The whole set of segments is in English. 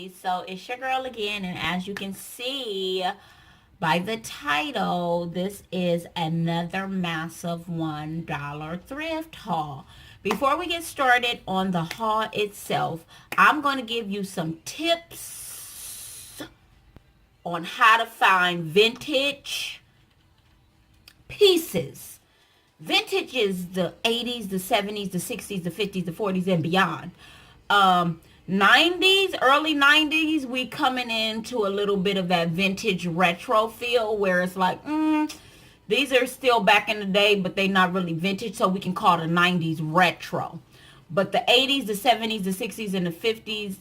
Beauties. So it's your girl again, and as you can see by the title, this is another massive $1 thrift haul. Before we get started on the haul itself, I'm going to give you some tips on how to find vintage pieces. Vintage is the 80s, the 70s, the 60s, the 50s, the 40s, and beyond. 90s, early 90s, we coming into a little bit of that vintage retro feel where it's like, these are still back in the day, but they not really vintage, so we can call the 90s retro. But the 80s, the 70s, the 60s, and the 50s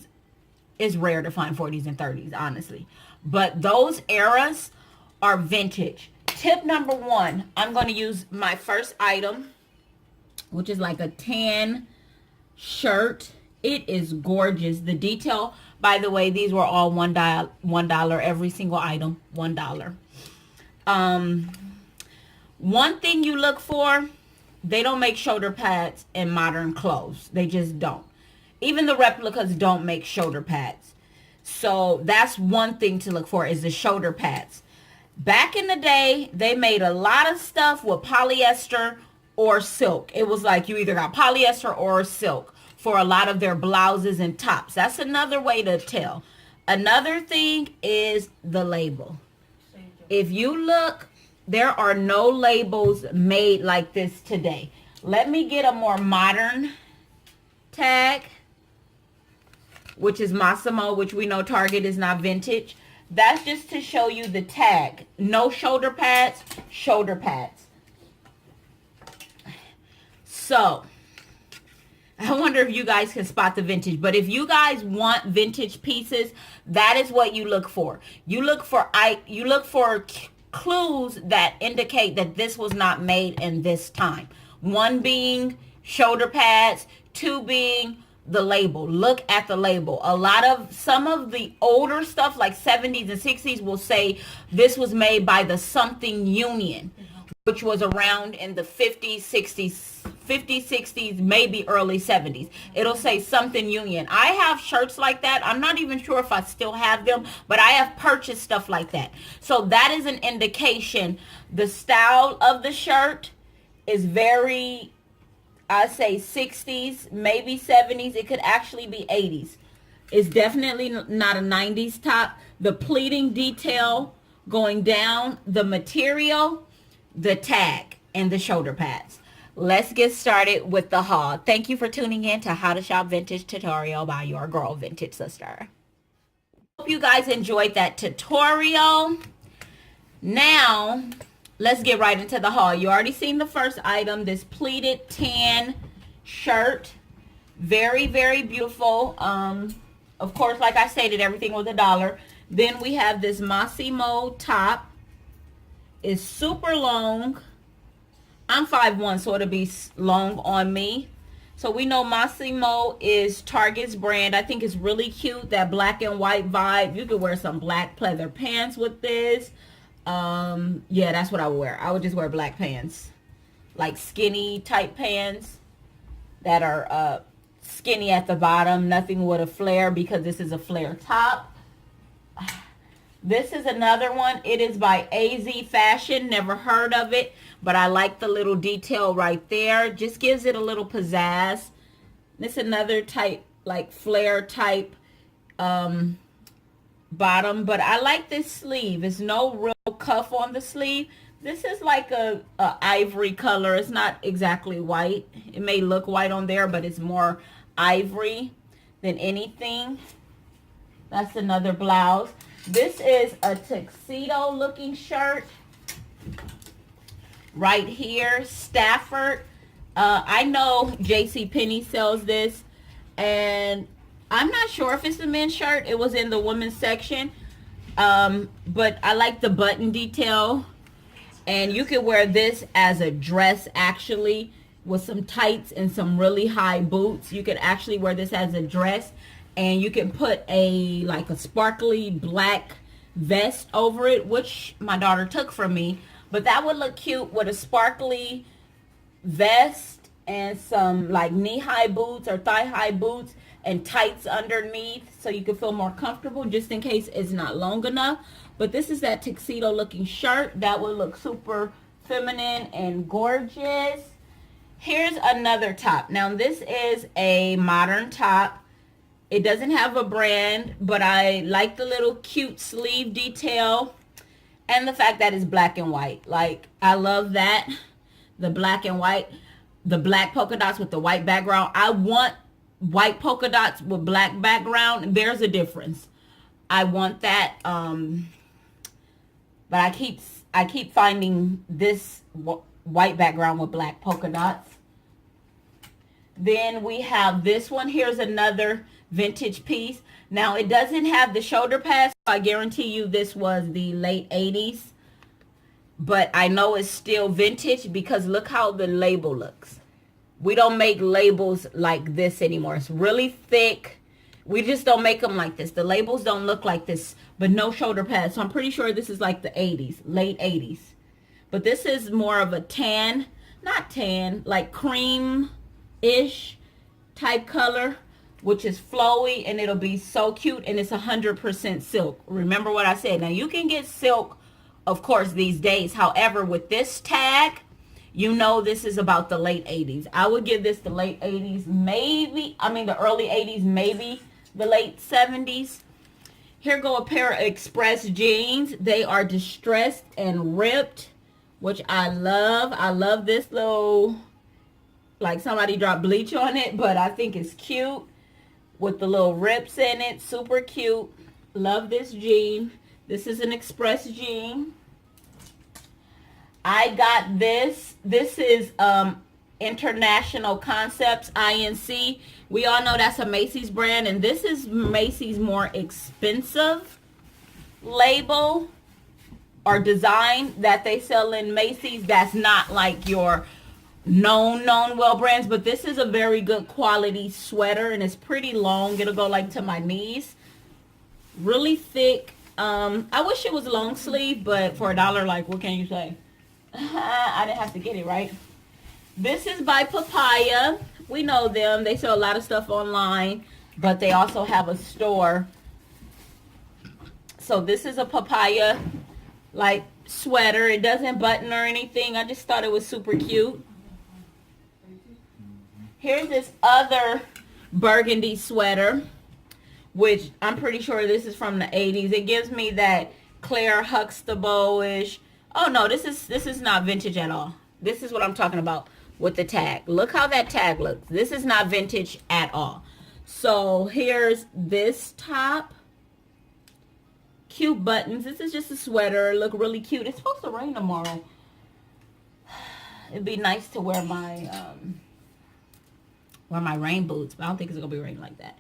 is rare to find 40s and 30s, honestly. But those eras are vintage. Tip number one, I'm going to use my first item, which is like a tan shirt. It is gorgeous. The detail, by the way, these were all $1, every single item, $1. One thing you look for, they don't make shoulder pads in modern clothes. They just don't. Even the replicas don't make shoulder pads. So that's one thing to look for, is the shoulder pads. Back in the day, they made a lot of stuff with polyester or silk. It was like you either got polyester or silk for a lot of their blouses and tops. That's another way to tell. Another thing is the label. If you look, there are no labels made like this today. Let me get a more modern tag, which is Massimo, which we know Target is not vintage. That's just to show you the tag. No shoulder pads, shoulder pads. So, I wonder if you guys can spot the vintage. But if you guys want vintage pieces, that is what you look for. You look for clues that indicate that this was not made in this time. One being shoulder pads, two being the label. Look at the label. Some of the older stuff like 70s and 60s will say this was made by the something union, which was around in the 50s, 60s, maybe early 70s. It'll say something union. I have shirts like that. I'm not even sure if I still have them, but I have purchased stuff like that. So that is an indication. The style of the shirt is very, I say 60s, maybe 70s. It could actually be 80s. It's definitely not a 90s top. The pleating detail going down, the material, the tag, and the shoulder pads. Let's get started with the haul. Thank you for tuning in to How to Shop Vintage tutorial by your girl, Vintage Sister. Hope you guys enjoyed that tutorial. Now, let's get right into the haul. You already seen the first item, this pleated tan shirt. Very, very beautiful. Of course, like I stated, everything was $1. Then we have this Massimo top. It's super long. I'm 5'1", so it'll be long on me. So we know Massimo is Target's brand. I think it's really cute, that black and white vibe. You could wear some black pleather pants with this. Yeah, that's what I would wear. I would just wear black pants, like skinny type pants that are skinny at the bottom, nothing with a flare, because this is a flare top. This is another one. It is by AZ Fashion. Never heard of it, but I like the little detail right there. Just gives it a little pizzazz. This is another type, like flare type bottom, but I like this sleeve. There's no real cuff on the sleeve. This is like a ivory color. It's not exactly white. It may look white on there, but it's more ivory than anything. That's another blouse. This is a tuxedo looking shirt right here, Stafford. I know JCPenney sells this, and I'm not sure if it's a men's shirt. It was in the women's section, but I like the button detail, and you could wear this as a dress actually with some tights and some really high boots. You could actually wear this as a dress, and you can put a sparkly black vest over it, which my daughter took from me, but that would look cute with a sparkly vest and some like knee-high boots or thigh-high boots, and tights underneath so you can feel more comfortable just in case it's not long enough. But this is that tuxedo looking shirt that would look super feminine and gorgeous. Here's another top. Now this is a modern top. It doesn't have a brand, but I like the little cute sleeve detail and the fact that it's black and white. Like, I love that. The black and white, the black polka dots with the white background. I want white polka dots with black background. There's a difference. I want that. But I keep finding this white background with black polka dots. Then we have this one. Here's another vintage piece. Now it doesn't have the shoulder pads. I guarantee you this was the late 80s. But I know it's still vintage because look how the label looks. We don't make labels like this anymore. It's really thick. We just don't make them like this. The labels don't look like this, but no shoulder pads. So I'm pretty sure this is like the 80s, late 80s. But this is more of a tan, not tan, like cream-ish type color, which is flowy, and it'll be so cute, and it's 100% silk. Remember what I said. Now, you can get silk, of course, these days. However, with this tag, you know this is about the late 80s. I would give this the late 80s, maybe, the early 80s, maybe the late 70s. Here go a pair of Express jeans. They are distressed and ripped, which I love. I love this little, like somebody dropped bleach on it, but I think it's cute with the little rips in it. Super cute. Love this jean. This is an Express jean. I got this. This is International Concepts, INC. We all know that's a Macy's brand, and this is Macy's more expensive label or design that they sell in Macy's. That's not like your known well brands, but this is a very good quality sweater, and it's pretty long. It'll go like to my knees. Really thick. I wish it was long sleeve, but for $1, like, what can you say? I didn't have to get it, right? This is by Papaya. We know them. They sell a lot of stuff online, but they also have a store. So this is a Papaya, like, sweater. It doesn't button or anything. I just thought it was super cute. Here's this other burgundy sweater, which I'm pretty sure this is from the 80s. It gives me that Claire Huxtable-ish. Oh no, this is not vintage at all. This is what I'm talking about with the tag. Look how that tag looks. This is not vintage at all. So here's this top. Cute buttons. This is just a sweater. Look really cute. It's supposed to rain tomorrow. It'd be nice to wear my rain boots, but I don't think it's gonna be raining like that.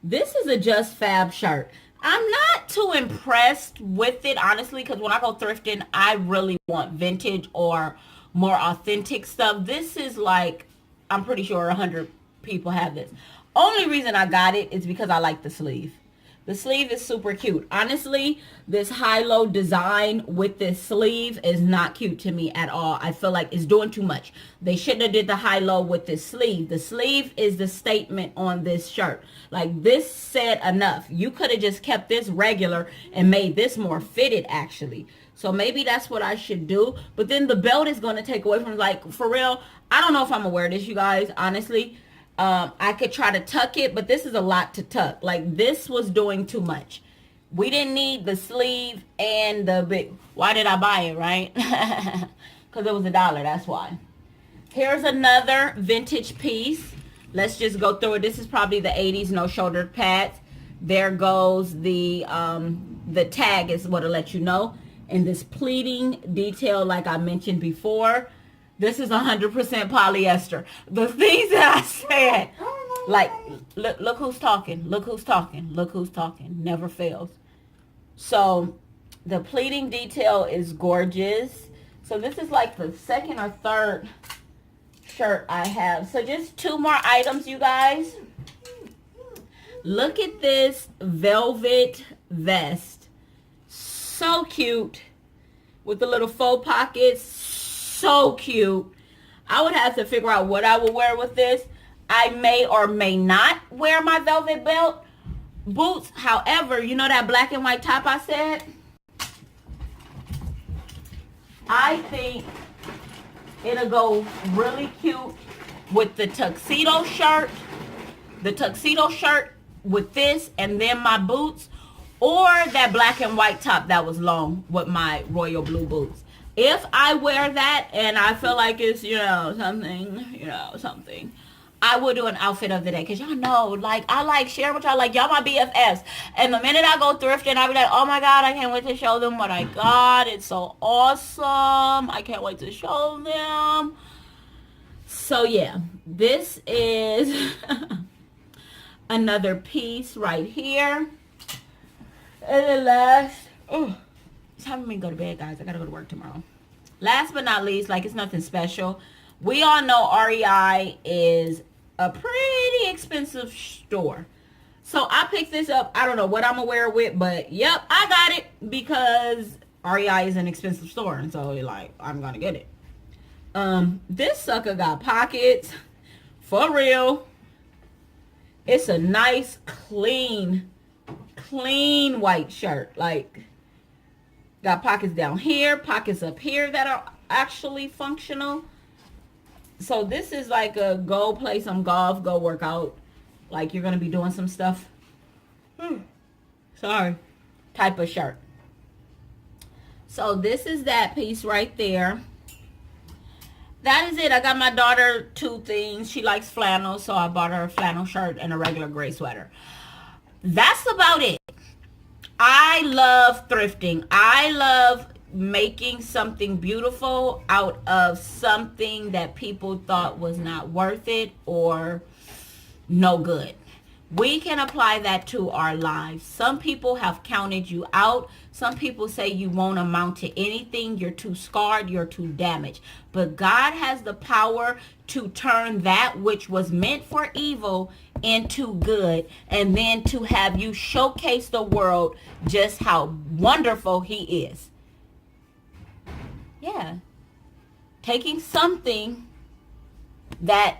This is a Just Fab shirt. I'm not too impressed with it, honestly, because when I go thrifting, I really want vintage or more authentic stuff. This is like, I'm pretty sure 100 people have this. Only reason I got it is because I like the sleeve. The sleeve is super cute. Honestly, this high-low design with this sleeve is not cute to me at all. I feel like it's doing too much. They shouldn't have did the high-low with this sleeve. The sleeve is the statement on this shirt. Like, this said enough. You could have just kept this regular and made this more fitted, actually. So maybe that's what I should do. But then the belt is going to take away from, like, for real, I don't know if I'm going to wear this, you guys, honestly. I could try to tuck it, but this is a lot to tuck. Like, this was doing too much. We didn't need the sleeve and the big. Why did I buy it, right? Because it was $1, that's why. Here's another vintage piece. Let's just go through it. This is probably the 80s, no shoulder pads. There goes the tag is what it'll let you know. And this pleating detail, like I mentioned before. This is 100% polyester. The things that I said, like, look who's talking. Look who's talking. Look who's talking. Never fails. So, the pleating detail is gorgeous. So, this is like the second or third shirt I have. So, just 2 more items, you guys. Look at this velvet vest. So cute. With the little faux pockets. So cute. I would have to figure out what I would wear with this. I may or may not wear my velvet belt boots. However, you know that black and white top I said? I think it'll go really cute with the tuxedo shirt. The tuxedo shirt with this and then my boots. Or that black and white top that was long with my royal blue boots. If I wear that and I feel like it's, something, I will do an outfit of the day. Because y'all know, like, I like sharing with y'all, like, y'all my BFFs. And the minute I go thrifting, I'll be like, oh my God, I can't wait to show them what I got. It's so awesome. I can't wait to show them. So, yeah, this is another piece right here. And then last, it's having me go to bed, guys. I gotta go to work tomorrow. Last but not least, like it's nothing special. We all know REI is a pretty expensive store. So I picked this up. I don't know what I'm gonna wear it with, but yep, I got it because REI is an expensive store. And so like, I'm gonna get it. This sucker got pockets. For real. It's a nice, clean white shirt. Like, got pockets down here, pockets up here that are actually functional. So this is like a go play some golf, go work out, like you're gonna be doing some stuff, sorry, type of shirt. So this is that piece right there. That is it. I got my daughter 2 things. She likes flannel, so I bought her a flannel shirt and a regular gray sweater. That's about it. I love thrifting. I love making something beautiful out of something that people thought was not worth it or no good. We can apply that to our lives. Some people have counted you out. Some people say you won't amount to anything. You're too scarred. You're too damaged. But God has the power to turn that which was meant for evil into good, and then to have you showcase the world just how wonderful he is. Yeah. Taking something that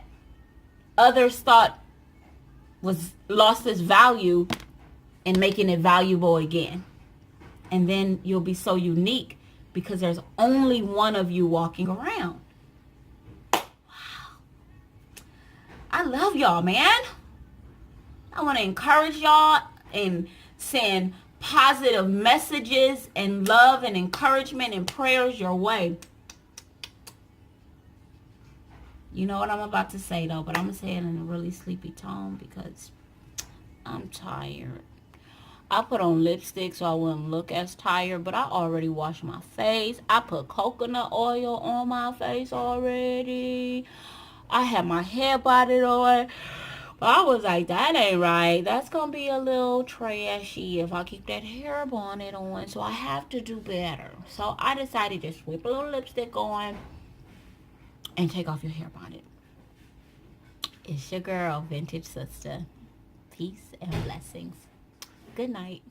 others thought was lost its value and making it valuable again. And then you'll be so unique because there's only one of you walking around. Wow. I love y'all, man. I want to encourage y'all and send positive messages and love and encouragement and prayers your way. You know what I'm about to say, though, but I'm going to say it in a really sleepy tone because I'm tired. I put on lipstick so I wouldn't look as tired, but I already washed my face. I put coconut oil on my face already. I had my hair botted on. But I was like, that ain't right. That's going to be a little trashy if I keep that hair bonnet on. So I have to do better. So I decided to whip a little lipstick on and take off your hair bonnet. It's your girl, Vintage Sister. Peace and blessings. Good night.